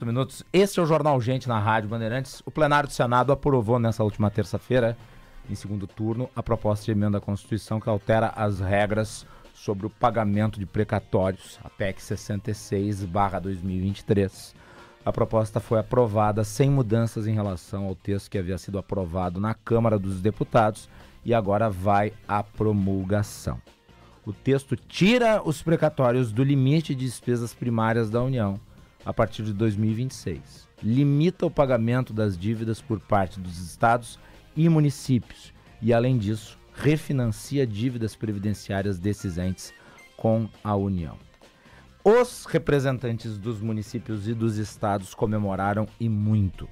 Minutos. Este é o Jornal Gente na Rádio Bandeirantes. O plenário do Senado aprovou nessa última terça-feira, em segundo turno, a proposta de emenda à Constituição que altera as regras sobre o pagamento de precatórios, a PEC 66/2023. A proposta foi aprovada sem mudanças em relação ao texto que havia sido aprovado na Câmara dos Deputados e agora vai à promulgação. O texto tira os precatórios do limite de despesas primárias da União a partir de 2026. Limita o pagamento das dívidas por parte dos estados e municípios e, além disso, refinancia dívidas previdenciárias desses entes com a União. Os representantes dos municípios e dos estados comemoraram e muito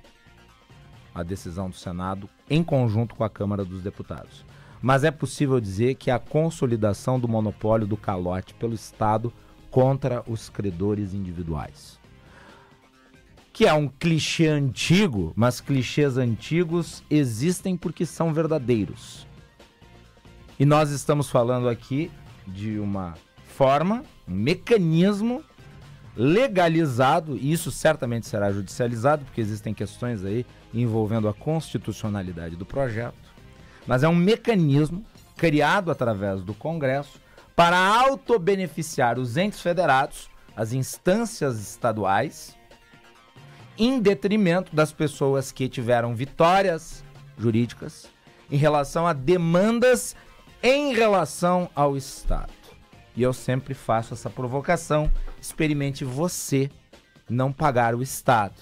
a decisão do Senado em conjunto com a Câmara dos Deputados. Mas é possível dizer que a consolidação do monopólio do calote pelo Estado contra os credores individuais. Que é um clichê antigo, mas clichês antigos existem porque são verdadeiros. E nós estamos falando aqui de uma forma, um mecanismo legalizado, e isso certamente será judicializado, porque existem questões aí envolvendo a constitucionalidade do projeto, mas é um mecanismo criado através do Congresso para autobeneficiar os entes federados, as instâncias estaduais, em detrimento das pessoas que tiveram vitórias jurídicas em relação a demandas em relação ao Estado. E eu sempre faço essa provocação: experimente você não pagar o Estado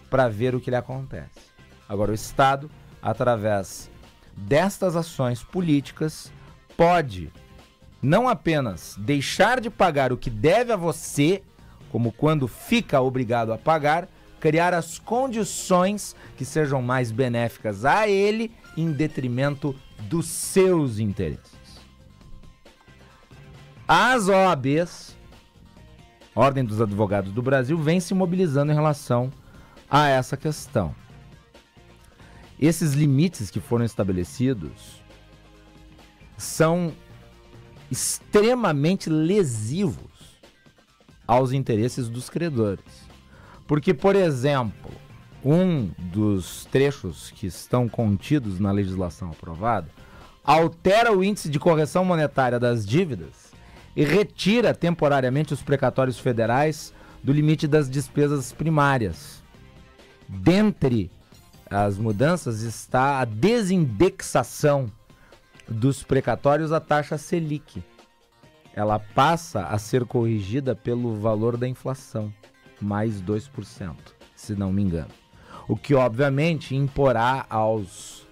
para ver o que lhe acontece. Agora, o Estado, através destas ações políticas, pode não apenas deixar de pagar o que deve a você, como quando fica obrigado a pagar, criar as condições que sejam mais benéficas a ele em detrimento dos seus interesses. As OABs, Ordem dos Advogados do Brasil, vem se mobilizando em relação a essa questão. Esses limites que foram estabelecidos são extremamente lesivos aos interesses dos credores. Porque, por exemplo, um dos trechos que estão contidos na legislação aprovada altera o índice de correção monetária das dívidas e retira temporariamente os precatórios federais do limite das despesas primárias. Dentre as mudanças está a desindexação dos precatórios à taxa Selic. Ela passa a ser corrigida pelo valor da inflação, mais 2%, se não me engano. O que, obviamente, imporá aos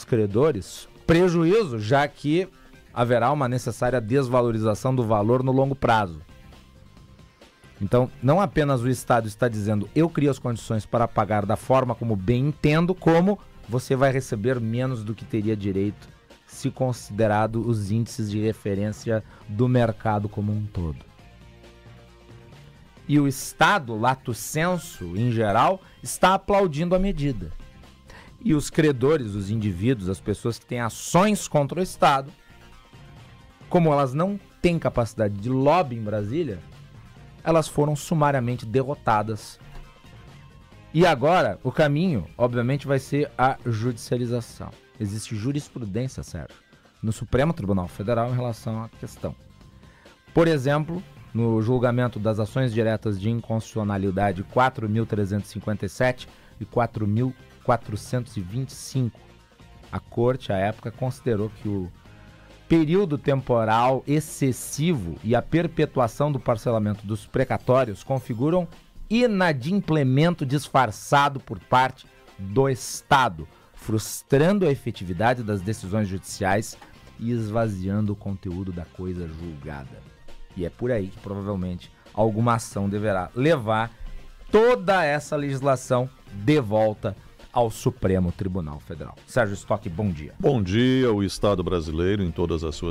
credores prejuízo, já que haverá uma necessária desvalorização do valor no longo prazo. Então, não apenas o Estado está dizendo: eu crio as condições para pagar da forma como bem entendo, como você vai receber menos do que teria direito, se considerado os índices de referência do mercado como um todo. E o Estado, lato sensu, em geral, está aplaudindo a medida. E os credores, os indivíduos, as pessoas que têm ações contra o Estado, como elas não têm capacidade de lobby em Brasília, elas foram sumariamente derrotadas. E agora, o caminho, obviamente, vai ser a judicialização. Existe jurisprudência, Sérgio, no Supremo Tribunal Federal em relação à questão. Por exemplo, no julgamento das ações diretas de inconstitucionalidade 4.357 e 4.425, a Corte, à época, considerou que o período temporal excessivo e a perpetuação do parcelamento dos precatórios configuram inadimplemento disfarçado por parte do Estado, frustrando a efetividade das decisões judiciais e esvaziando o conteúdo da coisa julgada. E é por aí que provavelmente alguma ação deverá levar toda essa legislação de volta ao Supremo Tribunal Federal. Sérgio Stock, bom dia. Bom dia. O Estado brasileiro, em todas as suas